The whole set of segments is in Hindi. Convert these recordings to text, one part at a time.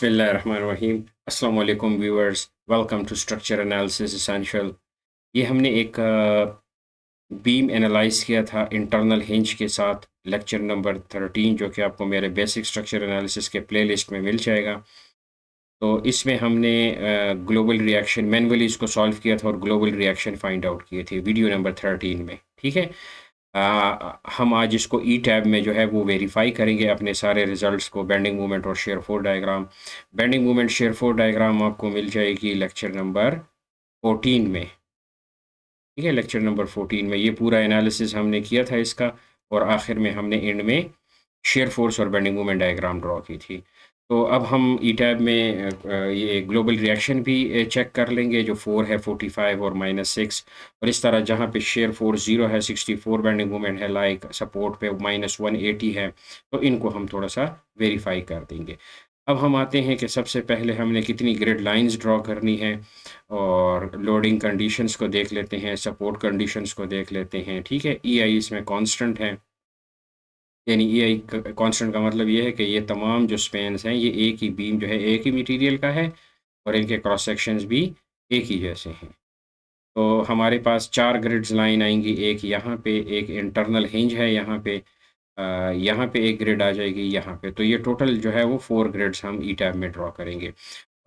बिस्मिल्लाहिर्रहमानिर्रहीम। अस्सलाम वालेकुम viewers, welcome to structure analysis essential. ये हमने एक बीम एनालाइज किया था इंटरनल हिंज के साथ, लेक्चर नंबर 13, जो कि आपको मेरे बेसिक स्ट्रक्चर एनालिसिस के प्लेलिस्ट में मिल जाएगा। तो इसमें हमने ग्लोबल रिएक्शन मैनुअली इसको सॉल्व किया था और ग्लोबल रिएक्शन फाइंड आउट किए थे वीडियो नंबर 13 में। ठीक है। हम आज इसको ई टैब में जो है वो वेरीफाई करेंगे अपने सारे रिजल्ट्स को, बेंडिंग मोमेंट और share four diagram. Bending moment share four diagram आपको मिल जाएगी लेक्चर नंबर 14 में। ठीक है, लेक्चर नंबर 14 में ये पूरा एनालिसिस हमने किया था इसका, और आखिर में हमने एंड में शेयर फोर्स और बेंडिंग मोमेंट डायग्राम ड्रॉ की थी। तो अब हम ई टैब में ये ग्लोबल रिएक्शन भी चेक कर लेंगे, जो 4 है, 45 और -6, और इस तरह जहाँ पे शेयर फोर्स 0 है, 64 बेंडिंग मोमेंट है, लाइक सपोर्ट पे -180 है, तो इनको हम थोड़ा सा वेरीफाई कर देंगे। अब हम आते हैं कि सबसे पहले हमने कितनी ग्रिड लाइंस ड्रॉ करनी है, और लोडिंग कंडीशंस को देख लेते हैं, सपोर्ट कंडीशंस को देख लेते हैं। ठीक है, ई आई इसमें कांस्टेंट है, यानी ई आई कांस्टेंट का मतलब ये है कि ये तमाम जो स्पेन्स हैं, ये एक ही बीम जो है एक ही मटेरियल का है, और इनके क्रॉस सेक्शंस भी एक ही जैसे हैं। तो हमारे पास 4 ग्रिड्स लाइन आएंगी, एक यहाँ पे, एक इंटरनल हिंज है यहाँ पे, यहाँ पे एक ग्रिड आ जाएगी यहाँ पे। तो ये टोटल जो है वो 4 ग्रिड्स हम ई टैब में ड्रॉ करेंगे,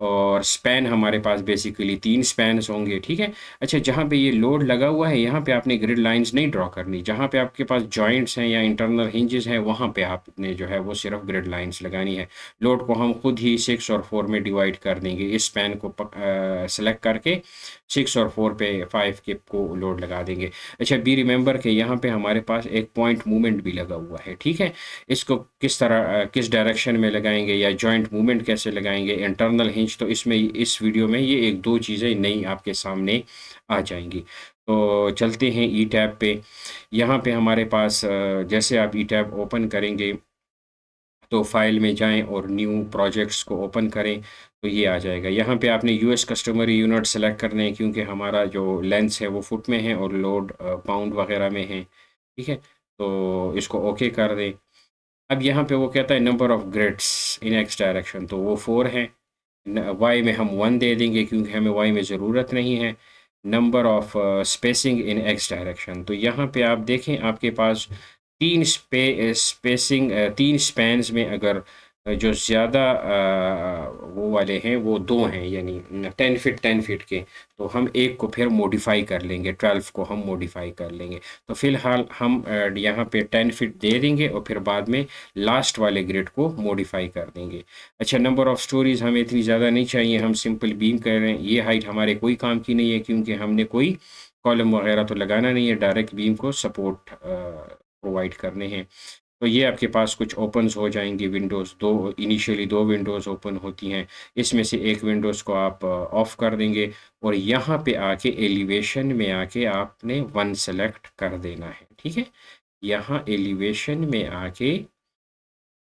और स्पैन हमारे पास बेसिकली 3 स्पैन्स होंगे। ठीक है। अच्छा, जहाँ पे ये लोड लगा हुआ है, यहाँ पे आपने ग्रिड लाइंस नहीं ड्रॉ करनी। जहाँ पे आपके पास जॉइंट्स हैं या इंटरनल हिंजेस हैं, वहाँ पे आपने जो है वो सिर्फ ग्रिड लाइंस लगानी है। लोड को हम खुद ही 6 और 4 में डिवाइड कर देंगे। इस स्पैन को सेलेक्ट करके 6 और 4 पे 5 के को लोड लगा देंगे। अच्छा, बी रिमेंबर कि यहाँ पे हमारे पास एक पॉइंट मूवमेंट भी लगा हुआ है। ठीक है। इसको किस तरह किस डायरेक्शन में लगाएंगे, या जॉइंट मूवमेंट कैसे लगाएंगे, इंटरनल हिंज, तो इसमें इस वीडियो में ये एक दो चीज़ें नई आपके सामने आ जाएंगी। तो चलते हैं ई टैब पे। यहाँ पे हमारे पास जैसे आप ई टैब ओपन करेंगे, तो फाइल में जाएं और न्यू प्रोजेक्ट्स को ओपन करें, तो ये आ जाएगा। यहाँ पे आपने यूएस कस्टमरी यूनिट सेलेक्ट करने हैं, क्योंकि हमारा जो लेंस है वो फुट में है और लोड पाउंड वगैरह में है। ठीक है। तो इसको ओके कर दें। अब यहाँ पे वो कहता है number of grids in x direction, तो वो 4 है। वाई में हम 1 दे देंगे, क्योंकि हमें वाई में ज़रूरत नहीं है। Number of spacing in x direction, तो यहाँ पे आप देखें आपके पास 3 स्पेसिंग 3 स्पैन्स में, अगर जो ज़्यादा वो वाले हैं वो 2 हैं, यानी 10 फीट 10 फीट के, तो हम एक को फिर मॉडिफाई कर लेंगे, 12 को हम मॉडिफाई कर लेंगे। तो फ़िलहाल हम यहाँ पे 10 फीट दे देंगे, और फिर बाद में लास्ट वाले ग्रिड को मॉडिफाई कर देंगे। अच्छा, नंबर ऑफ़ स्टोरीज़ हमें इतनी ज़्यादा नहीं चाहिए, हम सिंपल बीम कर रहे हैं। ये हाइट हमारे कोई काम की नहीं है, क्योंकि हमने कोई कॉलम वगैरह तो लगाना नहीं है, डायरेक्ट बीम को सपोर्ट प्रोवाइड करने हैं। तो ये आपके पास कुछ ओपन्स हो जाएंगी विंडोज़, दो इनिशियली 2 विंडोज़ ओपन होती हैं। इसमें से एक विंडोज़ को आप ऑफ़ कर देंगे, और यहाँ पे आके एलिवेशन में आके आपने 1 सेलेक्ट कर देना है। ठीक है। यहाँ एलिवेशन में आके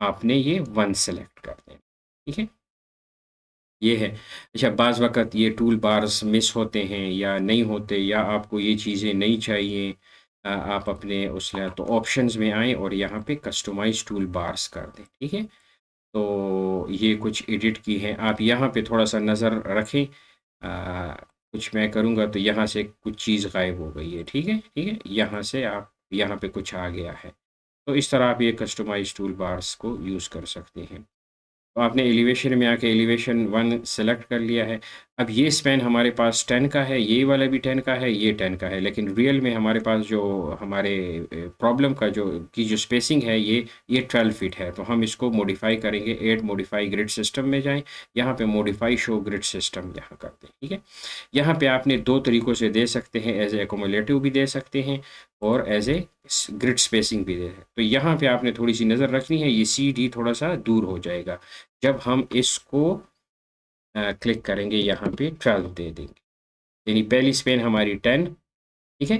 आपने ये 1 सेलेक्ट कर देना। ठीक है, ये है। अच्छा, बाज़ वक़्त ये टूल बार्स मिस होते हैं या नहीं होते, या आपको ये चीज़ें नहीं चाहिए, आप अपने उस तो ऑप्शंस में आएँ और यहाँ पे कस्टमाइज़ टूल बार्स कर दें। ठीक है। तो ये कुछ एडिट की हैं, आप यहाँ पे थोड़ा-सा नज़र रखें। कुछ मैं करूँगा तो यहाँ से कुछ चीज़ गायब हो गई है। ठीक है, ठीक है? यहाँ से आप यहाँ पे कुछ आ गया है। तो इस तरह आप ये कस्टमाइज़ टूल बार्स को यूज़ कर सकते हैं। तो आपने एलिवेशन में आके एलिवेशन 1 सेलेक्ट कर लिया है। अब ये स्पैन हमारे पास 10 का है, ये वाला भी 10 का है, ये 10 का है, लेकिन रियल में हमारे पास जो हमारे प्रॉब्लम का जो स्पेसिंग है, ये 12 फीट है। तो हम इसको मॉडिफाई करेंगे, ऐड मॉडिफाई ग्रिड सिस्टम में जाएँ, यहाँ पे मॉडिफाई शो ग्रिड सिस्टम यहाँ कर दें। ठीक है। यहाँ पे आपने 2 तरीकों से दे सकते हैं, एज़ ए एक्युमुलेटिव भी दे सकते हैं, और एज़ ए ग्रिड स्पेसिंग भी दे सकते हैं। तो यहाँ पे आपने थोड़ी-सी नज़र रखनी है, ये CD थोड़ा-सा दूर हो जाएगा। जब हम इसको क्लिक करेंगे, यहाँ पे 12 दे देंगे, यानी पहली स्पेन हमारी 10। ठीक है,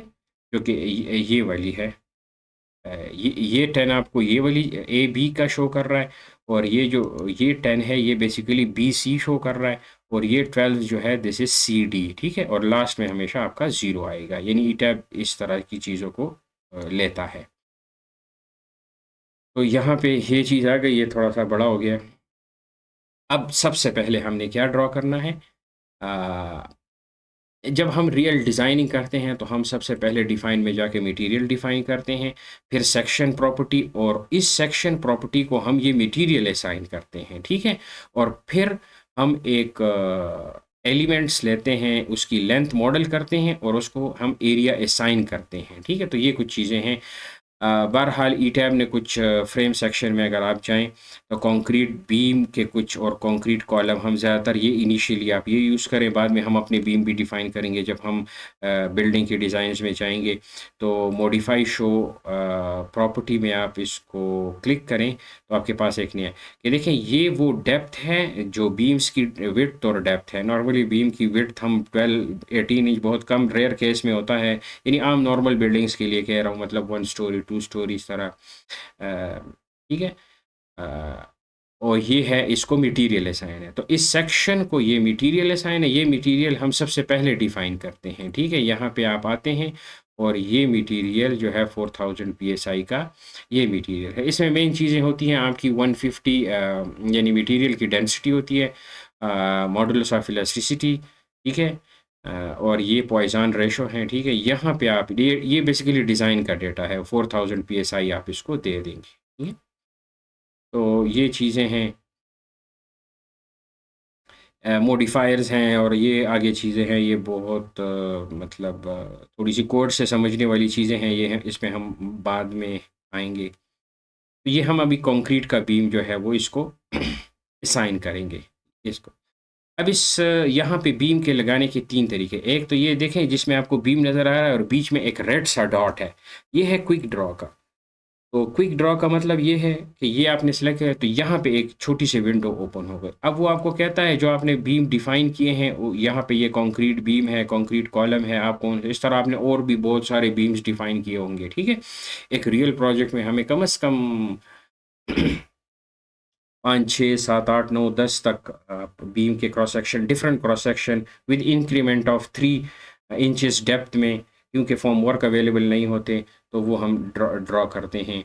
जो कि ये वाली है। ये 10 आपको ये वाली AB का शो कर रहा है, और ये 10 है, ये बेसिकली BC शो कर रहा है, और ये 12 जो है दिस इज़ CD। ठीक है। और लास्ट में हमेशा आपका 0 आएगा, यानी ई टैब इस तरह की चीज़ों को लेता है। तो यहाँ पे ये चीज़ आ गई, ये थोड़ा-सा बड़ा हो गया। अब सबसे पहले हमने क्या ड्रॉ करना है, अ, जब हम रियल डिज़ाइनिंग करते हैं तो हम सबसे पहले डिफ़ाइन में जाके मटेरियल डिफ़ाइन करते हैं, फिर सेक्शन प्रॉपर्टी, और इस सेक्शन प्रॉपर्टी को हम ये मटेरियल असाइन करते हैं, ठीक है? और फिर हम एक एलिमेंट्स लेते हैं, उसकी लेंथ मॉडल करते हैं और उसको हम एरिया असाइन करते हैं, ठीक है? तो ये कुछ चीज़ें हैं। बहरहाल ईटैब ने कुछ फ्रेम सेक्शन में अगर आप जाएँ तो कंक्रीट बीम के कुछ और कंक्रीट कॉलम, हम ज़्यादातर ये इनिशियली आप ये यूज़ करें, बाद में हम अपने बीम भी डिफ़ाइन करेंगे जब हम बिल्डिंग के डिज़ाइंस में जाएँगे। तो मॉडिफ़ाई शो प्रॉपर्टी में आप इसको क्लिक करें तो आपके पास एक नया, ये देखें ये वो डेप्थ है जो बीम्स की विड्थ और डेप्थ है। नॉर्मली बीम की विड्थ हम 12-18 इंच बहुत कम रेयर केस में होता है, यानी आम नॉर्मल बिल्डिंग्स के लिए कह रहा हूँ, मतलब 1 स्टोरी 2 स्टोरी इस तरह, ठीक है? अ, और ये है, इसको मटेरियल असाइन है, तो इस सेक्शन को ये मटेरियल असाइन है, ये मटेरियल हम सबसे पहले डिफाइन करते हैं, ठीक है? यहाँ पे आप आते हैं और ये मटेरियल जो है 4000 पीएसआई का ये मटेरियल है। इसमें मेन चीज़ें होती हैं आपकी 150 यानी मटेरियल की डेंसिटी होती है, मॉडुलस ऑफ इलास्टिसिटी, ठीक है? और ये पॉइज़न रेशो है, ठीक है? यहाँ पे आप ये बेसिकली डिज़ाइन का डेटा है, 4000 पीएसआई आप इसको दे देंगे, ठीक है? तो ये चीज़ें हैं, मॉडिफ़ायर्स हैं, और ये आगे चीज़ें हैं, ये बहुत मतलब थोड़ी-सी कोड से समझने वाली चीज़ें हैं, ये हैं, इसमें हम बाद में आएँगे। तो ये हम अभी कंक्रीट का बीम जो है वो इसको असाइन करेंगे इसको। अब यहाँ पे बीम के लगाने के 3 तरीके, एक तो ये देखें जिसमें आपको बीम नज़र आ रहा है और बीच में एक रेड सा डॉट है, ये है क्विक ड्रॉ का। तो क्विक ड्रॉ का मतलब ये है कि ये आपने सेलेक्ट किया तो यहाँ पे एक छोटी सी विंडो ओपन हो गई। अब वो आपको कहता है जो आपने बीम डिफाइन किए हैं, यहाँ पे ये कंक्रीट बीम है, कंक्रीट कॉलम है, आप कौन इस तरह आपने और भी बहुत सारे बीम्स डिफाइन किए होंगे, ठीक है? एक रियल प्रोजेक्ट में हमें कम से कम 5, 6, 7, 8, 9, 10 तक बीम के cross section, different cross section with increment of 3 inches depth में, क्योंकि फॉर्म वर्क अवेलेबल नहीं होते, तो वो हम ड्रॉ करते हैं।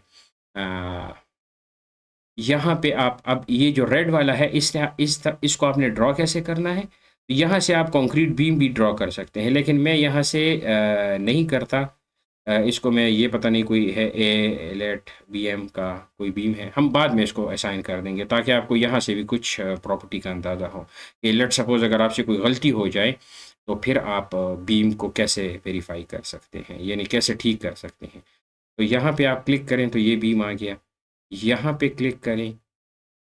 यहाँ पे आप अब ये जो रेड वाला है, इसको आपने ड्रॉ कैसे करना है? यहाँ से आप कंक्रीट बीम भी ड्रॉ कर सकते हैं, लेकिन मैं यहाँ से नहीं करता। इसको मैं, ये पता नहीं कोई है एलेट बीएम का कोई बीम है, हम बाद में इसको असाइन कर देंगे ताकि आपको यहाँ से भी कुछ प्रॉपर्टी का अंदाज़ा हो। लेट सपोज अगर आपसे कोई गलती हो जाए तो फिर आप बीम को कैसे वेरीफाई कर सकते हैं, यानी कैसे ठीक कर सकते हैं। तो यहाँ पे आप क्लिक करें तो ये बीम आ गया, यहाँ पे क्लिक करें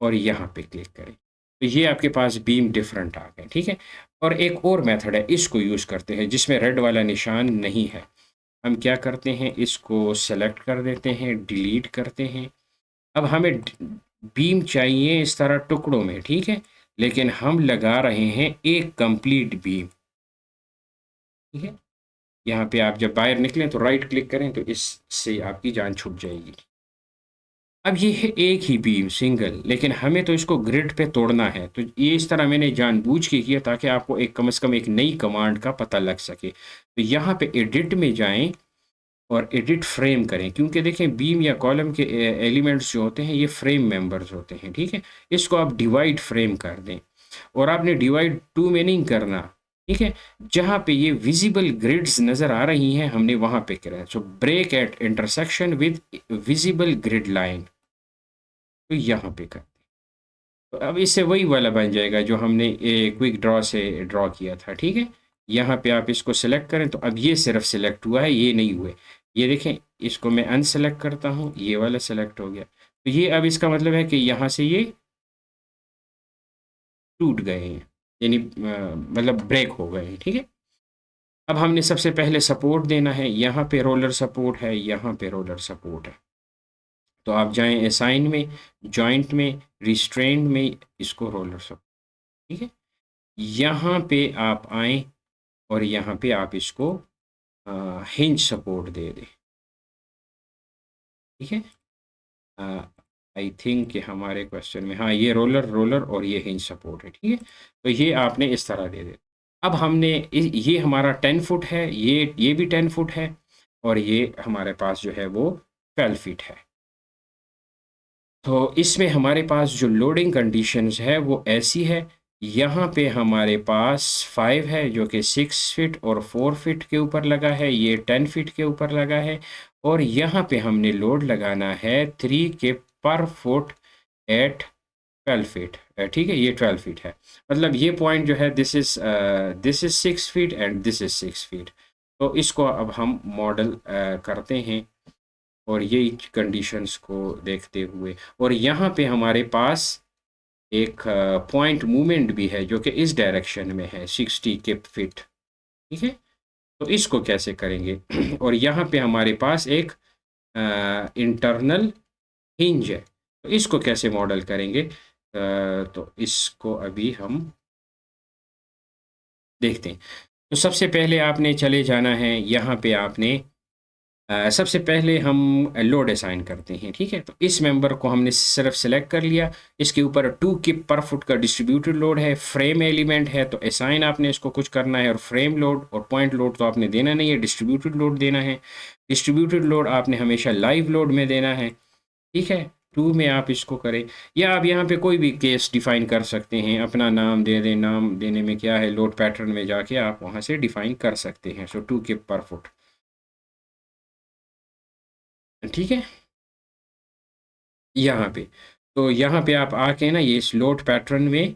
और यहाँ पे क्लिक करें, तो ये आपके पास बीम डिफरेंट आ गए, ठीक है? और एक और मेथड है, इसको यूज़ करते हैं जिसमें रेड वाला निशान नहीं है। हम क्या करते हैं, इसको सेलेक्ट कर देते हैं, डिलीट करते हैं। अब हमें बीम चाहिए इस तरह टुकड़ों में, ठीक है? लेकिन हम लगा रहे हैं एक कंप्लीट बीम, ठीक है? यहाँ पे आप जब बाहर निकलें तो राइट क्लिक करें तो इससे आपकी जान छूट जाएगी। अब ये है एक ही बीम सिंगल, लेकिन हमें तो इसको ग्रिड पे तोड़ना है, तो ये इस तरह मैंने जानबूझ के किया ताकि आपको एक कम से कम एक नई कमांड का पता लग सके। तो यहाँ पे एडिट में जाएं और एडिट फ्रेम करें, क्योंकि देखें बीम या कॉलम के एलिमेंट्स जो होते हैं ये फ्रेम मेंबर्स होते हैं, ठीक है? इसको आप डिवाइड फ्रेम कर दें, और आपने डिवाइड टू में नहीं करना, ठीक है? जहाँ पे ये विजिबल ग्रिड्स नज़र आ रही हैं हमने वहाँ पे करें। So break at intersection with visible grid line, तो यहाँ पे कर दें। तो अब इससे वही वाला बन जाएगा जो हमने क्विक ड्रॉ से ड्रॉ किया था, ठीक है? यहाँ पे आप इसको सेलेक्ट करें तो अब ये सिर्फ सेलेक्ट हुआ है, ये नहीं हुए। ये देखें, इसको मैं अनसेलेक्ट करता हूँ, ये वाला सेलेक्ट हो गया। तो ये अब इसका मतलब है कि यहाँ से ये टूट गए हैं, यानी मतलब ब्रेक हो गए हैं, ठीक है? अब हमने सबसे पहले सपोर्ट देना है, यहाँ पे रोलर सपोर्ट है, यहाँ पे रोलर सपोर्ट है। तो आप जाएँ असाइन में, जॉइंट में, रिस्ट्रेंट में, इसको रोलर सपोर्ट, ठीक है? यहाँ पे आप आएँ और यहाँ पे आप इसको हिंज सपोर्ट दे दें, ठीक है? आई थिंक कि हमारे क्वेश्चन में, हाँ, ये रोलर रोलर और ये हिंज सपोर्ट है, ठीक है? तो ये आपने इस तरह दे दे। अब हमने ये हमारा 10 फुट है, ये भी 10 फुट है, और ये हमारे पास जो है वो 12 फीट है। तो इसमें हमारे पास जो लोडिंग कंडीशंस है वो ऐसी है, यहाँ पे हमारे पास 5 है जो कि 6 फीट और 4 फीट के ऊपर लगा है, ये 10 फीट के ऊपर लगा है, और यहाँ पे हमने लोड लगाना है 3 के पर फुट एट 12 फीट। ठीक है, ये 12 फीट है, मतलब ये पॉइंट जो है this is 6 feet and this is 6 feet. तो इसको अब हम मॉडल करते हैं और ये कंडीशंस को देखते हुए, और यहाँ पे हमारे पास एक पॉइंट मूवमेंट भी है जो कि इस डायरेक्शन में है 60 के फीट। ठीक है, तो इसको कैसे करेंगे और यहाँ पे हमारे पास एक इंटरनल हिंज है, तो इसको कैसे मॉडल करेंगे, तो इसको अभी हम देखते हैं। तो सबसे पहले आपने चले जाना है, यहाँ पे आपने सबसे पहले हम लोड असाइन करते हैं। ठीक है, तो इस मेंबर को हमने सिर्फ सेलेक्ट कर लिया, इसके ऊपर 2 किप पर फुट का डिस्ट्रीब्यूटेड लोड है, फ्रेम एलिमेंट है, तो असाइन आपने इसको कुछ करना है, और फ्रेम लोड और पॉइंट लोड तो आपने देना नहीं है, डिस्ट्रीब्यूटेड लोड देना है। डिस्ट्रीब्यूटेड लोड आपने हमेशा लाइव लोड में देना है। ठीक है, 2 में आप इसको करें, या आप यहाँ पे कोई भी केस डिफाइन कर सकते हैं, अपना नाम दे दें, नाम देने में क्या है, लोड पैटर्न में जाके आप वहाँ से डिफाइन कर सकते हैं। सो 2 किप पर फुट। ठीक है, यहाँ पे, तो यहाँ पे आप आके ना ये इस लोड पैटर्न में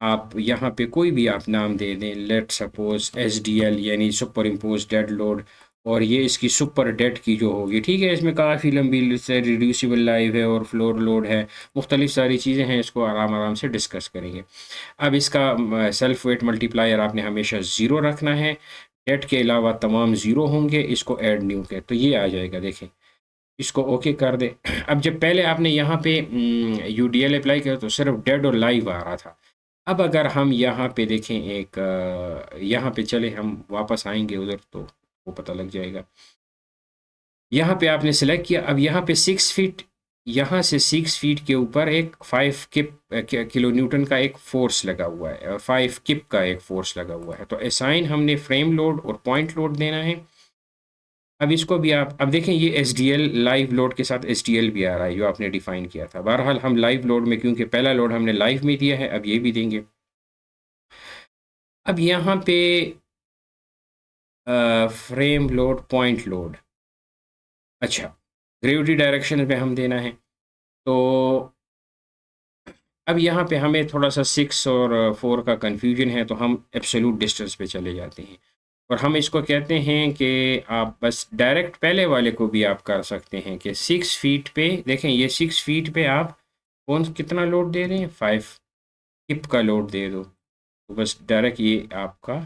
आप यहाँ पे कोई भी आप नाम दे दें, लेट सपोज SDL यानी सुपर इम्पोज डेड लोड, और ये इसकी सुपर डेड की जो होगी। ठीक है, इसमें काफ़ी लंबी से रिड्यूसिबल लाइव है और फ्लोर लोड है, मुख्तलिफ सारी चीज़ें हैं, इसको आराम आराम से डिस्कस करेंगे। अब इसका सेल्फ वेट मल्टीप्लायर आपने हमेशा ज़ीरो रखना है, डेड के अलावा तमाम ज़ीरो होंगे, इसको ऐड न्यू के, तो ये आ जाएगा। देखें, इसको ओके कर दे। अब जब पहले आपने यहाँ पे UDL अप्लाई किया तो सिर्फ डेड और लाइव आ रहा था। अब अगर हम यहाँ पे देखें एक यहाँ पे चले, हम वापस आएंगे उधर तो वो पता लग जाएगा। यहाँ पे आपने सेलेक्ट किया, अब यहाँ पे 6 फीट, यहाँ से 6 फीट के ऊपर एक 5 किलो न्यूटन का एक फोर्स लगा हुआ है, और 5 किप का एक फोर्स लगा हुआ है, तो असाइन हमने फ्रेम लोड और पॉइंट लोड देना है। अब इसको भी आप अब देखें, ये SDL लाइव लोड के साथ SDL भी आ रहा है जो आपने डिफाइन किया था। बहरहाल हम लाइव लोड में, क्योंकि पहला लोड हमने लाइव में दिया है, अब ये भी देंगे। अब यहाँ पे फ्रेम लोड, पॉइंट लोड, अच्छा, ग्रेविटी डायरेक्शन पे हम देना है। तो अब यहाँ पे हमें थोड़ा सा 6 और 4 का कंफ्यूजन है, तो हम एब्सोल्यूट डिस्टेंस पे चले जाते हैं, और हम इसको कहते हैं कि आप बस डायरेक्ट पहले वाले को भी आप कर सकते हैं कि 6 फीट पे, देखें ये 6 फीट पे आप कितना लोड दे रहे हैं, 5 किप का लोड दे दो, तो बस डायरेक्ट ये आपका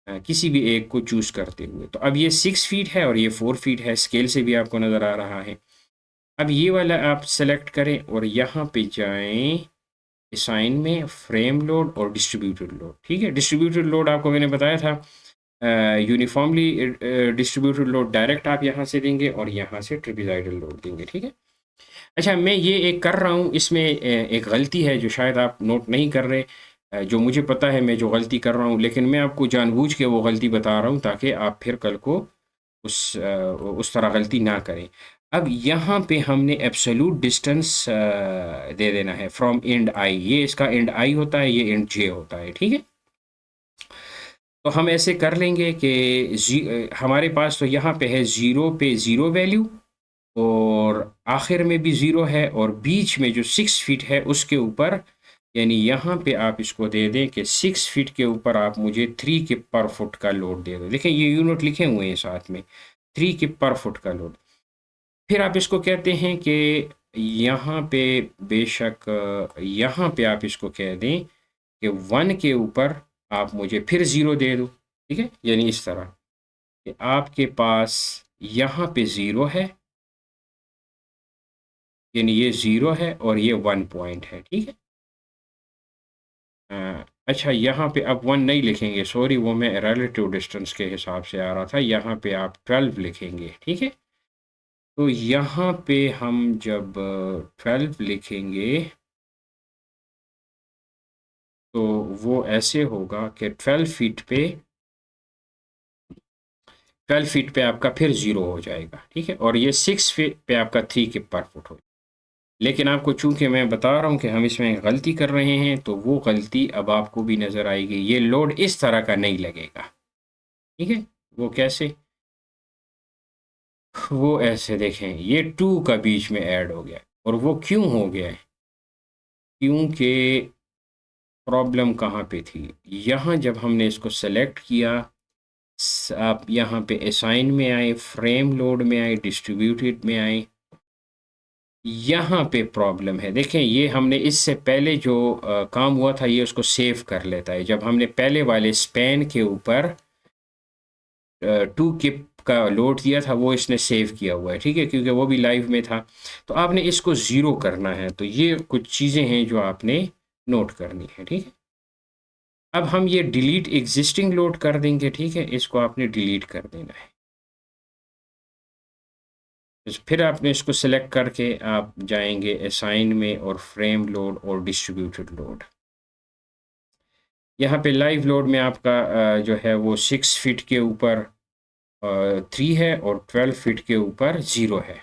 किसी भी एक को चूज करते हुए। तो अब ये 6 फीट है और ये 4 फीट है, स्केल से भी आपको नज़र आ रहा है। अब ये वाला आप सेलेक्ट करें और यहाँ पे जाएं, असाइन में फ्रेम लोड और डिस्ट्रीब्यूटेड लोड। ठीक है, डिस्ट्रीब्यूटेड लोड आपको मैंने बताया था, यूनिफॉर्मली डिस्ट्रीब्यूटेड लोड डायरेक्ट आप यहाँ से देंगे और यहाँ से ट्रिपेजॉइडल लोड देंगे। ठीक है, अच्छा, मैं ये एक कर रहा हूँ, इसमें एक गलती है जो शायद आप नोट नहीं कर रहे, जो मुझे पता है मैं जो गलती कर रहा हूँ, लेकिन मैं आपको जानबूझ के वो गलती बता रहा हूँ ताकि आप फिर कल को उस तरह गलती ना करें। अब यहाँ पे हमने एब्सोल्यूट डिस्टेंस दे देना है फ्रॉम एंड आई, ये इसका एंड आई होता है, ये एंड जे होता है। ठीक है, तो हम ऐसे कर लेंगे कि हमारे पास तो यहाँ पे है 0 पे 0 वैल्यू, और आखिर में भी 0 है, और बीच में जो 6 फीट है उसके ऊपर, यानी यहाँ पे आप इसको दे दें कि 6 फीट के ऊपर आप मुझे 3 किप पर फुट का लोड दे दो। देखें ये यूनिट लिखे हुए हैं साथ में, 3 किप पर फुट का लोड। फिर आप इसको कहते हैं कि यहाँ पे बेशक यहाँ पे आप इसको कह दें कि 1 के ऊपर आप मुझे फिर 0 दे दो। ठीक है, यानी इस तरह कि आपके पास यहाँ पे 0 है, यानी ये 0 है और ये 1 पॉइंट है। ठीक है, अच्छा, यहाँ पे अब 1 नहीं लिखेंगे, सॉरी, वो मैं रिलेटिव डिस्टेंस के हिसाब से आ रहा था, यहाँ पे आप 12 लिखेंगे। ठीक है, तो यहाँ पे हम जब 12 लिखेंगे तो वो ऐसे होगा कि 12 फीट पे आपका फिर 0 हो जाएगा। ठीक है, और ये 6 फीट पे आपका 3 के पर फुट हो। लेकिन आपको चूंकि मैं बता रहा हूं कि हम इसमें गलती कर रहे हैं तो वो गलती अब आपको भी नज़र आएगी। ये लोड इस तरह का नहीं लगेगा, ठीक है। वो कैसे? वो ऐसे देखें, ये 2 का बीच में ऐड हो गया। और वो क्यों हो गया है? क्योंकि प्रॉब्लम कहाँ पे थी? यहाँ जब हमने इसको सेलेक्ट किया, आप यहाँ पे असाइन में आए, फ्रेम लोड में आए, डिस्ट्रीब्यूटेड में आए, यहाँ पे प्रॉब्लम है। देखें, ये हमने इससे पहले जो काम हुआ था ये उसको सेव कर लेता है। जब हमने पहले वाले स्पैन के ऊपर 2 किप का लोड दिया था वो इसने सेव किया हुआ है, ठीक है, क्योंकि वो भी लाइव में था। तो आपने इसको ज़ीरो करना है। तो ये कुछ चीज़ें हैं जो आपने नोट करनी है, ठीक है। अब हम ये डिलीट एग्जिस्टिंग लोड कर देंगे, ठीक है, इसको आपने डिलीट कर देना है। फिर आपने इसको सेलेक्ट करके आप जाएंगे असाइन में और फ्रेम लोड और डिस्ट्रीब्यूटेड लोड। यहाँ पे लाइव लोड में आपका जो है वो 6 फीट के ऊपर 3 है और 12 फीट के ऊपर 0 है।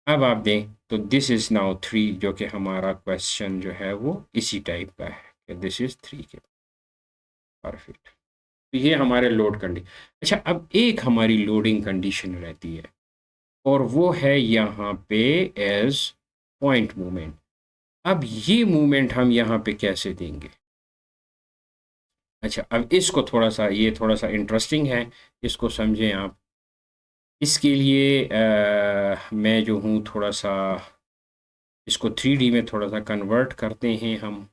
अब आप दें तो दिस इज़ नाउ 3, जो कि हमारा क्वेश्चन जो है वो इसी टाइप का है कि दिस इज़ 3 के पर फीट। तो ये हमारे लोड कंडीशन। अच्छा, अब एक हमारी लोडिंग कंडीशन रहती है और वो है यहाँ पे एज पॉइंट मूवमेंट। अब ये मूवमेंट हम यहाँ पे कैसे देंगे? अच्छा, अब इसको थोड़ा सा, ये थोड़ा सा इंटरेस्टिंग है, इसको समझें आप। इसके लिए मैं जो हूँ थोड़ा सा इसको 3D में थोड़ा सा कन्वर्ट करते हैं हम,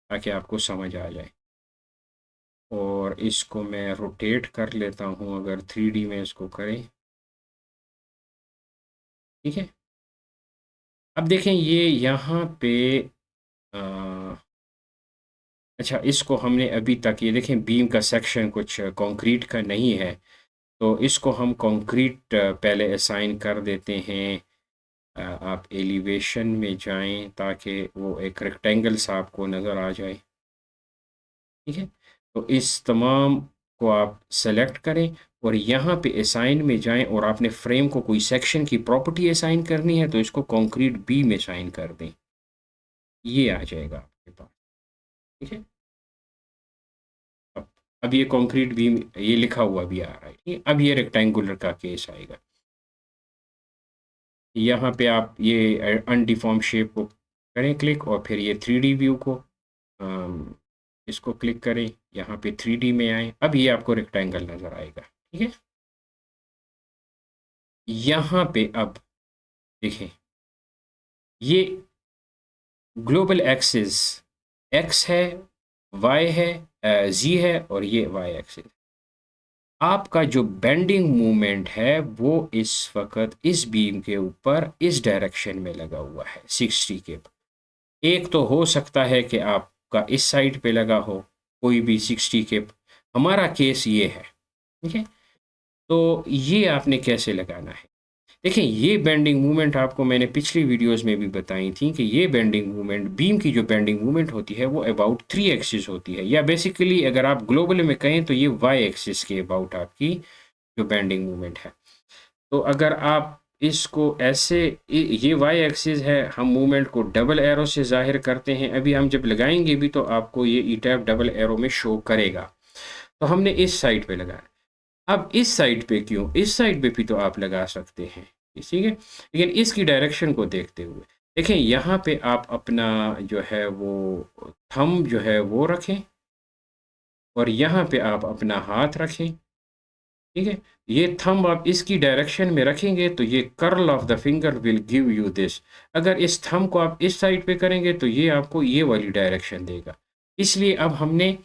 ताकि आपको समझ आ जाए। और इसको मैं रोटेट कर लेता हूँ, अगर 3D में इसको करें, ठीक है। अब देखें ये यहाँ पे अ, अच्छा, इसको हमने अभी तक, ये देखें बीम का सेक्शन कुछ कंक्रीट का नहीं है, तो इसको हम कंक्रीट पहले असाइन कर देते हैं। आप एलिवेशन में जाएं ताकि वो एक रेक्टेंगल सा आपको नज़र आ जाए, ठीक है। तो इस तमाम को आप सेलेक्ट करें और यहाँ पे असाइन में जाएं और आपने फ्रेम को कोई सेक्शन की प्रॉपर्टी असाइन करनी है तो इसको कंक्रीट बी में असाइन कर दें, ये आ जाएगा आपके पास, ठीक है। अब ये कंक्रीट बीम, ये लिखा हुआ भी आ रहा है, ठीक है। अब ये रेक्टेंगुलर का केस आएगा। यहाँ पे आप ये अनडिफॉर्म शेप को करें क्लिक और फिर ये 3D व्यू को इसको क्लिक करें, यहाँ पे 3D में आए। अब ये आपको रेक्टेंगल नज़र आएगा, ठीक है। यहाँ पे अब देखें, ये ग्लोबल एक्सिस एक्स है, वाई है, जी है और ये वाई एक्सिस। आपका जो बेंडिंग मूवमेंट है वो इस वक्त इस बीम के ऊपर इस डायरेक्शन में लगा हुआ है 60 के। एक तो हो सकता है कि आपका इस साइड पे लगा हो कोई भी 60 के, हमारा केस ये है, ठीक है। तो ये आपने कैसे लगाना है? देखिए, ये बेंडिंग मूवमेंट आपको मैंने पिछली वीडियोस में भी बताई थी कि ये बेंडिंग मूवमेंट, बीम की जो बेंडिंग मूवमेंट होती है वो अबाउट 3 एक्सिस होती है, या बेसिकली अगर आप ग्लोबल में कहें तो ये वाई एक्सिस के अबाउट आपकी जो बेंडिंग मूवमेंट है। तो अगर आप इसको ऐसे, ये वाई एक्सिस है, हम मूवमेंट को डबल एरो से जाहिर करते हैं। अभी हम जब लगाएंगे भी तो आपको ये ई टैप डबल एरो में शो करेगा। तो हमने इस साइड पे लगाया। अब इस साइड पे क्यों? इस साइड पे भी तो आप लगा सकते हैं, ठीक है, लेकिन इसकी डायरेक्शन को देखते हुए देखें, यहाँ पे आप अपना जो है वो थंब जो है वो रखें और यहाँ पे आप अपना हाथ रखें, ठीक है। ये थंब आप इसकी डायरेक्शन में रखेंगे तो ये curl of the finger will give you this. अगर इस थंब को आप इस साइड पे करेंगे तो ये आपको ये वाली डायरेक्शन देगा। इसलिए अब हमने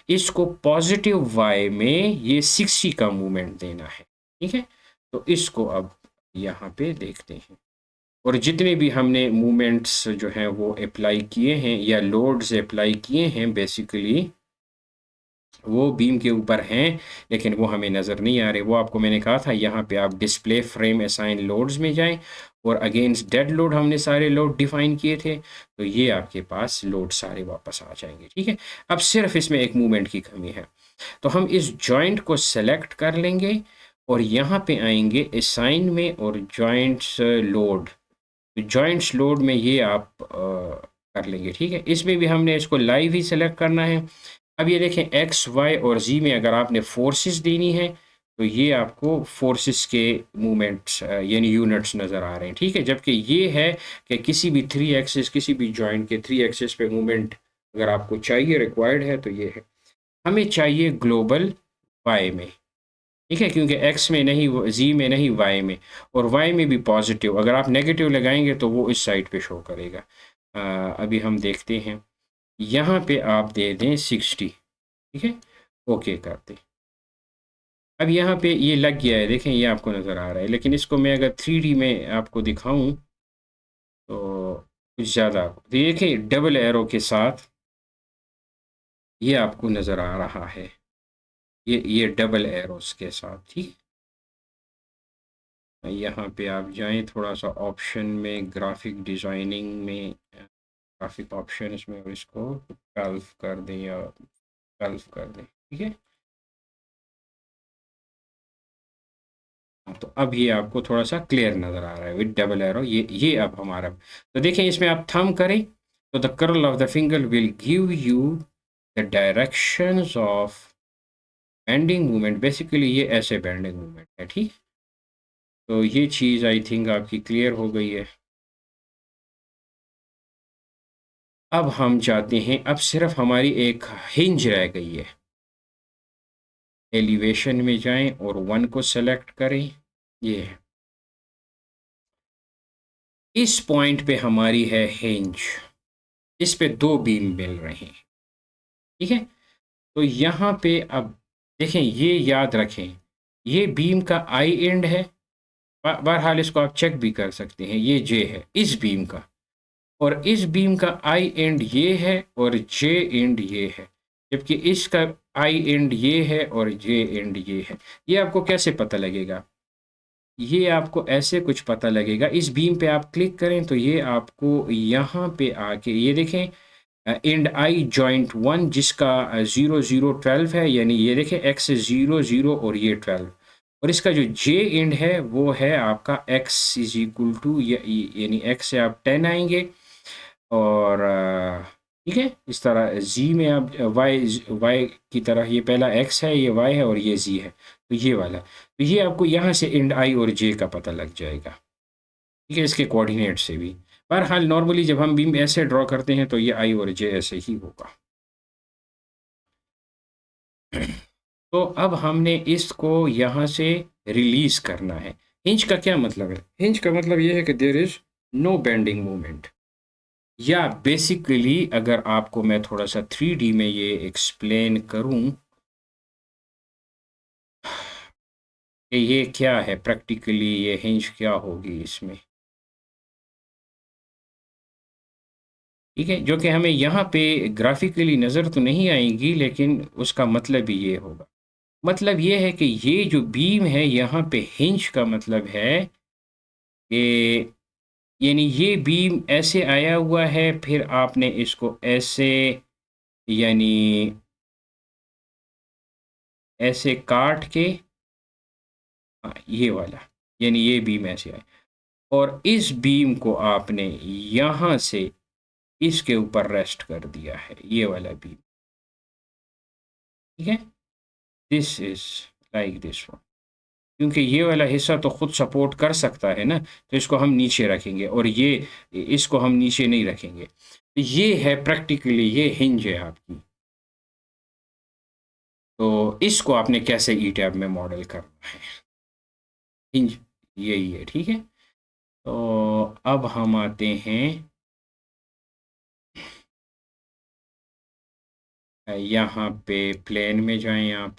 इसको पॉजिटिव वाई में ये 60 का मूवमेंट देना है, ठीक है। तो इसको अब यहाँ पे देखते हैं और जितने भी हमने मूवमेंट्स जो हैं वो अप्लाई किए हैं या लोड्स अप्लाई किए हैं, बेसिकली वो बीम के ऊपर हैं लेकिन वो हमें नज़र नहीं आ रहे। वो आपको मैंने कहा था, यहाँ पे आप डिस्प्ले फ्रेम असाइन लोड्स में जाएं और अगेंस्ट डेड लोड हमने सारे लोड डिफाइन किए थे, तो ये आपके पास लोड सारे वापस आ जाएंगे, ठीक है। अब सिर्फ इसमें एक मूवमेंट की कमी है, तो हम इस जॉइंट को सेलेक्ट कर लेंगे और यहाँ पे आएंगे असाइन में और जॉइंट्स लोड, तो जॉइंट्स लोड में ये आप कर लेंगे, ठीक है। इसमें भी हमने इसको लाइव ही सेलेक्ट करना है। अब ये देखें एक्स वाई और जी में अगर आपने फोर्सेस देनी है तो ये आपको फोर्सेस के मूवमेंट्स यानी यूनिट्स नज़र आ रहे हैं, ठीक है। जबकि ये है कि किसी भी थ्री एक्सिस, किसी भी जॉइंट के थ्री एक्सिस पे मूवमेंट अगर आपको चाहिए, रिक्वायर्ड है, तो ये है। हमें चाहिए ग्लोबल वाई में, ठीक है, क्योंकि एक्स में नहीं, जी में नहीं, वाई में। और वाई में भी पॉजिटिव, अगर आप नेगेटिव लगाएंगे तो वो इस साइड पे शो करेगा। अभी हम देखते हैं, यहाँ पे आप दे दें 60, ठीक है, ओके कर दें। अब यहाँ पे ये लग गया है, देखें ये आपको नज़र आ रहा है। लेकिन इसको मैं अगर 3D में आपको दिखाऊं तो कुछ ज़्यादा देखिए, डबल एरो के साथ ये आपको नज़र आ रहा है, ये डबल एरोस के साथ, ठीक है। यहाँ पे आप जाएं थोड़ा सा ऑप्शन में, ग्राफिक डिज़ाइनिंग में, ग्राफिक ऑप्शंस में, और इसको 12 कर दें या 12 कर दें, ठीक है। तो अब ये आपको थोड़ा सा क्लियर नज़र आ रहा है विद डबल एरो। ये अब हमारा, तो देखें इसमें आप थंब करें तो the curl of the finger will give you the directions of bending movement. Basically ये ऐसे बेंडिंग मूवमेंट है, ठीक। तो ये चीज़ आई थिंक आपकी क्लियर हो गई है। अब हम चाहते हैं, अब सिर्फ हमारी एक हिंज रह गई है। एलिवेशन में जाएं और 1 को सेलेक्ट करें, ये है। इस पॉइंट पे हमारी है हिंज, इस पे 2 बीम मिल रहे हैं, ठीक है। तो यहाँ पे अब देखें, ये याद रखें, ये बीम का आई एंड है। बहरहाल इसको आप चेक भी कर सकते हैं, ये जे है इस बीम का, और इस बीम का आई एंड ये है और जे एंड ये है। जबकि इसका आई एंड ये है और जे एंड ये है। ये आपको कैसे पता लगेगा? ये आपको ऐसे कुछ पता लगेगा, इस बीम पे आप क्लिक करें तो ये आपको यहाँ पे आके ये देखें, एंड आई जॉइंट 1 जिसका 0 0 12 है, यानी ये देखें एक्स 0 0 और ये 12, और इसका जो जे एंड है वो है आपका x इज इक्वल टू, यानी x से आप 10 आएंगे, और ठीक है, इस तरह z में आप y की तरह, ये पहला x है, ये y है, और ये z है, तो ये वाला, तो ये आपको यहाँ से एंड i और j का पता लग जाएगा, ठीक है, इसके कोऑर्डिनेट से भी। बहरहाल नॉर्मली जब हम बीम ऐसे ड्रॉ करते हैं तो ये i और j ऐसे ही होगा। तो अब हमने इसको यहाँ से रिलीज करना है। हिंज का क्या मतलब है? हिंज का मतलब ये है कि there is no bending moment, या बेसिकली अगर आपको मैं थोड़ा सा 3D में ये एक्सप्लेन करूं कि ये क्या है प्रैक्टिकली, ये हिंज क्या होगी इसमें, ठीक है, जो कि हमें यहाँ पे ग्राफिकली नज़र तो नहीं आएगी, लेकिन उसका मतलब ही ये होगा। मतलब ये है कि ये जो बीम है यहाँ पे, हिंज का मतलब है कि यानी ये बीम ऐसे आया हुआ है, फिर आपने इसको ऐसे, यानी ऐसे काट के, हाँ ये वाला, यानी ये बीम ऐसे आए, और इस बीम को आपने यहाँ से इसके ऊपर रेस्ट कर दिया है, ये वाला बीम, ठीक है। This is like this one, क्योंकि ये वाला हिस्सा तो खुद सपोर्ट कर सकता है ना, तो इसको हम नीचे रखेंगे, और ये इसको हम नीचे नहीं रखेंगे। तो ये है प्रैक्टिकली, ये हिंज है आपकी। तो इसको आपने कैसे ई टैब में मॉडल करना है, हिंज यही है, ठीक है। तो अब हम आते हैं यहाँ पे, प्लेन में जाएं आप,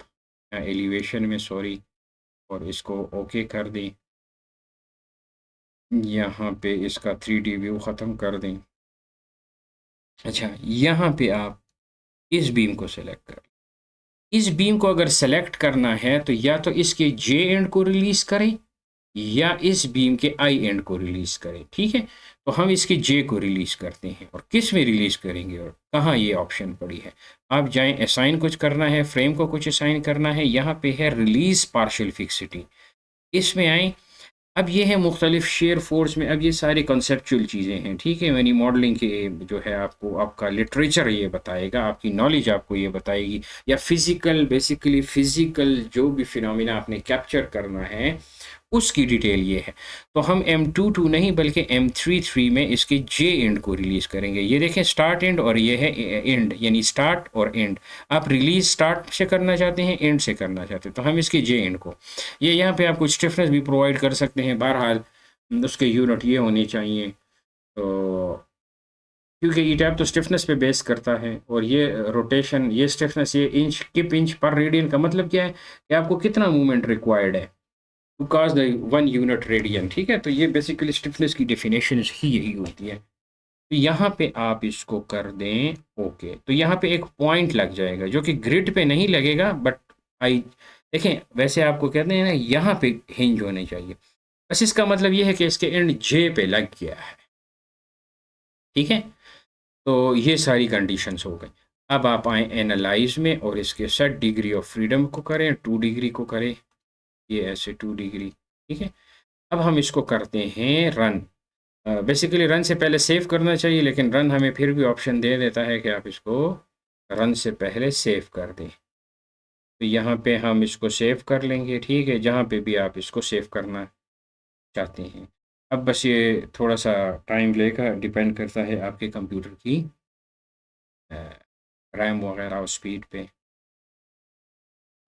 एलिवेशन में सॉरी, और इसको ओके कर दें। यहाँ पे इसका 3D व्यू ख़त्म कर दें। अच्छा, यहाँ पे आप इस बीम को सेलेक्ट कर, इस बीम को अगर सेलेक्ट करना है तो या तो इसके जे एंड को रिलीज करें या इस बीम के आई एंड को रिलीज करें, ठीक है। तो हम इसके जे को रिलीज करते हैं, और किस में रिलीज करेंगे और कहाँ, ये ऑप्शन पड़ी है। आप जाएं, असाइन कुछ करना है, फ्रेम को कुछ असाइन करना है, यहाँ पे है रिलीज पार्शियल फिक्सिटी, इसमें आए, अब ये है मुख्तलिफ शेयर फोर्स में, अब ये सारी कॉन्सेप्चुअल चीज़ें हैं, ठीक है। यानी मॉडलिंग के जो है आपको आपका लिटरेचर ये बताएगा, आपकी नॉलेज आपको ये बताएगी, या फिज़िकल बेसिकली फ़िज़िकल जो भी फिनोमिना आपने कैप्चर करना है उसकी डिटेल ये है। तो हम M22 नहीं बल्कि M33 में इसके जे एंड को रिलीज़ करेंगे। ये देखें स्टार्ट एंड और ये है एंड, यानी स्टार्ट और एंड। आप रिलीज़ स्टार्ट से करना चाहते हैं, एंड से करना चाहते हैं, तो हम इसके जे एंड को, ये यहाँ पे आप कुछ स्टिफनेस भी प्रोवाइड कर सकते हैं। बहरहाल उसके यूनिट ये होने चाहिए, तो क्योंकि ई टैप तो स्टिफनेस पे बेस करता है, और ये रोटेशन, ये स्टिफनेस, ये इंच किप इंच पर रेडियन का मतलब क्या है कि आपको कितना मूवमेंट रिक्वायर्ड है to cause the 1 unit radian, ठीक है। तो ये बेसिकली स्टिफनेस की डेफिनेशन ही यही होती है। तो यहाँ पे आप इसको कर दें ओके, तो यहाँ पे एक पॉइंट लग जाएगा जो कि ग्रिड पे नहीं लगेगा, बट आई देखें वैसे आपको कहते हैं ना यहाँ पे हिंज होने चाहिए, बस इसका मतलब ये है कि इसके एंड जे पे लग गया है, ठीक है। तो ये सारी कंडीशंस हो गई। अब आप आए एनालाइज में और इसके सेट डिग्री ऑफ फ्रीडम को करें, 2 डिग्री को करें, ये ऐसे 2 डिग्री, ठीक है। अब हम इसको करते हैं रन। बेसिकली रन से पहले सेव करना चाहिए, लेकिन रन हमें फिर भी ऑप्शन दे देता है कि आप इसको रन से पहले सेव कर दें। तो यहाँ पे हम इसको सेव कर लेंगे, ठीक है, जहाँ पे भी आप इसको सेव करना चाहते हैं। अब बस ये थोड़ा सा टाइम लेगा, डिपेंड करता है आपके कंप्यूटर की रैम वगैरह और स्पीड पे।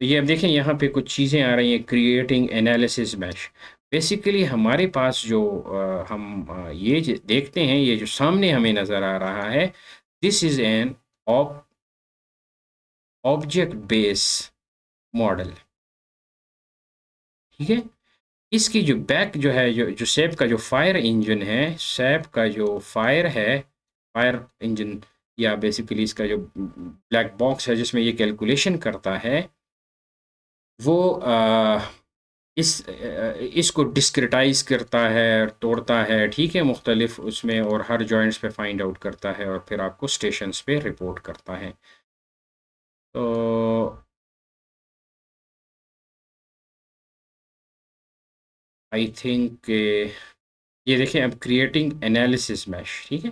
तो ये अब देखें यहाँ पे कुछ चीज़ें आ रही हैं, क्रिएटिंग एनालिसिस मैश। बेसिकली हमारे पास जो ये देखते हैं, ये जो सामने हमें नज़र आ रहा है, this is an object base model, ठीक है। इसकी जो बैक जो है, जो सैप का जो फायर इंजन है, सैप का जो फायर है, फायर इंजन, या बेसिकली इसका जो ब्लैक बॉक्स है जिसमें ये कैलकुलेशन करता है, वो इसको डिस्क्रिटाइज करता है, तोड़ता है, ठीक है, मुख्तलिफ उसमें, और हर जॉइंट्स पे फाइंड आउट करता है और फिर आपको स्टेशंस पे रिपोर्ट करता है। तो आई थिंक ये देखिए अब क्रिएटिंग एनालिसिस मैश, ठीक है।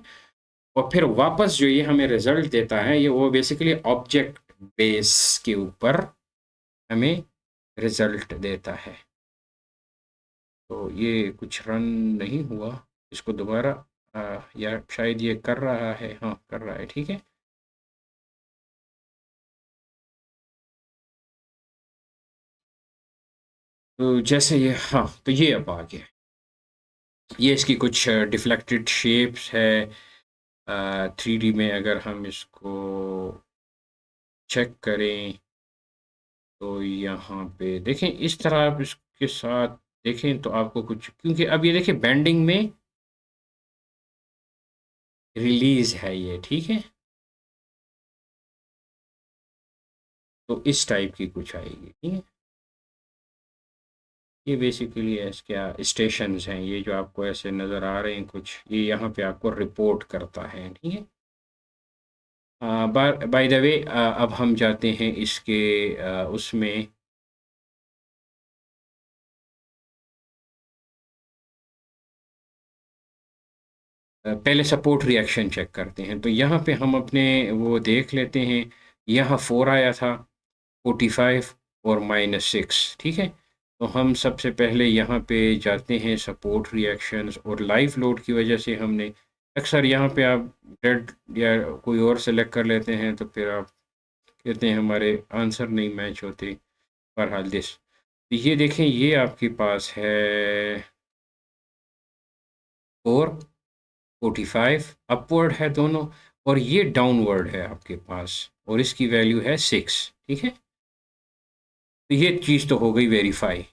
और फिर वापस जो ये हमें रिजल्ट देता है, ये वो बेसिकली ऑब्जेक्ट बेस के ऊपर हमें रिजल्ट देता है। तो ये कुछ रन नहीं हुआ, इसको दोबारा या शायद ये कर रहा है, हाँ कर रहा है, ठीक है। तो जैसे ये, हाँ, तो ये अब आ गया, ये इसकी कुछ डिफ्लेक्टेड शेप्स है। 3D में अगर हम इसको चेक करें, तो यहाँ पे देखें इस तरह आप इसके साथ देखें तो आपको कुछ, क्योंकि अब ये देखिए बेंडिंग में रिलीज है ये, ठीक है। तो इस टाइप की कुछ आएगी, ठीक है। ये बेसिकली क्या स्टेशंस हैं, ये जो आपको ऐसे नज़र आ रहे हैं कुछ, ये यहाँ पे आपको रिपोर्ट करता है, ठीक है। बाय द वे अब हम जाते हैं इसके उसमें पहले सपोर्ट रिएक्शन चेक करते हैं। तो यहाँ पे हम अपने वो देख लेते हैं, यहाँ 4 आया था, 45 और -6, ठीक है। तो हम सबसे पहले यहाँ पे जाते हैं सपोर्ट रिएक्शंस, और लाइव लोड की वजह से हमने अक्सर यहाँ पे आप डेड या कोई और सेलेक्ट कर लेते हैं, तो फिर आप कहते हैं हमारे आंसर नहीं मैच होते। बहरहाल दिस, तो ये देखें ये आपके पास है 4, 45 अपवर्ड है दोनों, और ये डाउनवर्ड है आपके पास, और इसकी वैल्यू है 6, ठीक है। तो ये चीज़ तो हो गई वेरीफाई।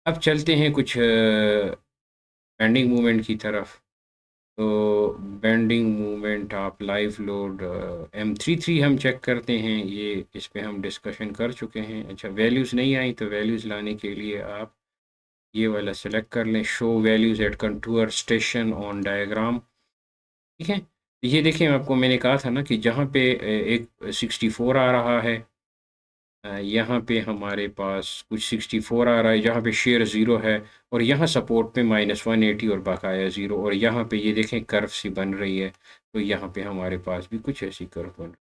अब चलते हैं कुछ बेंडिंग मूवमेंट की तरफ। तो बेंडिंग मूवमेंट आप लाइव लोड M33 हम चेक करते हैं, ये इस पे हम डिस्कशन कर चुके हैं। अच्छा, वैल्यूज़ नहीं आई, तो वैल्यूज़ लाने के लिए आप ये वाला सेलेक्ट कर लें, show values at contour station on diagram, ठीक है। तो ये देखें, आपको मैंने कहा था ना कि जहाँ पे एक 64 आ रहा है, यहाँ पे हमारे पास कुछ 64 आ रहा है, जहाँ पे शेयर ज़ीरो है, और यहाँ सपोर्ट पे -180 और बकाया ज़ीरो, और यहाँ पे ये देखें कर्व सी बन रही है, तो यहाँ पे हमारे पास भी कुछ ऐसी कर्व बन रही है।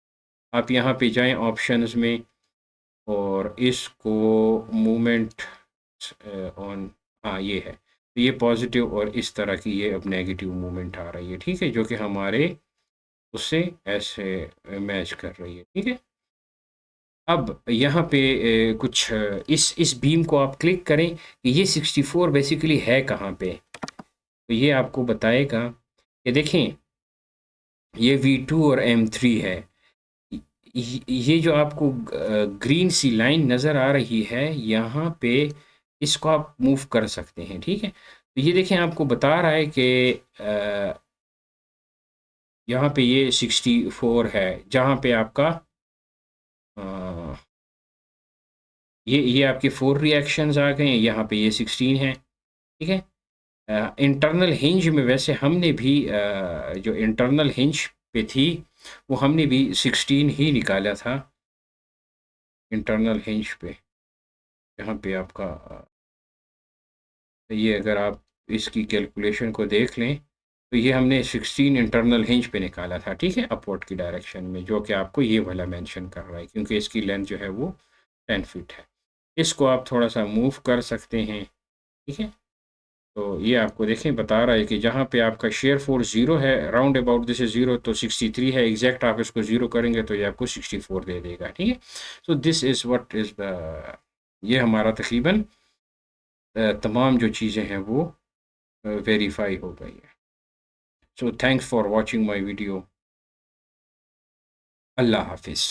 आप यहाँ पे जाएं ऑप्शंस में और इसको मूवमेंट ऑन, हाँ ये है, तो ये पॉजिटिव और इस तरह की ये अब नेगेटिव मूवमेंट आ रही है, ठीक है, जो कि हमारे उससे ऐसे मैच कर रही है, ठीक है। अब यहाँ पे कुछ इस बीम को आप क्लिक करें कि ये 64 बेसिकली है कहाँ पे, तो ये आपको बताएगा कि देखें ये V2 और M3 है। ये जो आपको ग्रीन सी लाइन नज़र आ रही है यहाँ पे, इसको आप मूव कर सकते हैं, ठीक है। तो ये देखें आपको बता रहा है कि यहाँ पे ये 64 है, जहाँ पे आपका अ, ये आपके 4 रिएक्शंस आ गए हैं, यहाँ पे ये 16 है, ठीक है। इंटरनल हिंज में वैसे हमने भी जो इंटरनल हिंज पे थी वो हमने भी 16 ही निकाला था इंटरनल हिंज पे, यहाँ पे आपका ये अगर आप इसकी कैलकुलेशन को देख लें तो ये हमने 16 इंटरनल हिंज पे निकाला था, ठीक है, अपवर्ड की डायरेक्शन में, जो कि आपको ये वाला मेंशन कर रहा है, क्योंकि इसकी लेंथ जो है वो 10 फीट है। इसको आप थोड़ा सा मूव कर सकते हैं, ठीक है। तो ये आपको देखें बता रहा है कि जहाँ पे आपका शेयर फोर्स ज़ीरो है, round about this is zero, तो 63 है एग्जैक्ट, आप इसको ज़ीरो करेंगे तो ये आपको 64 दे देगा, ठीक है। So this is what is the, ये हमारा तकरीबन तमाम जो चीज़ें हैं वो वेरीफाई हो गई है। So thanks for watching my video. अल्लाह हाफिज़।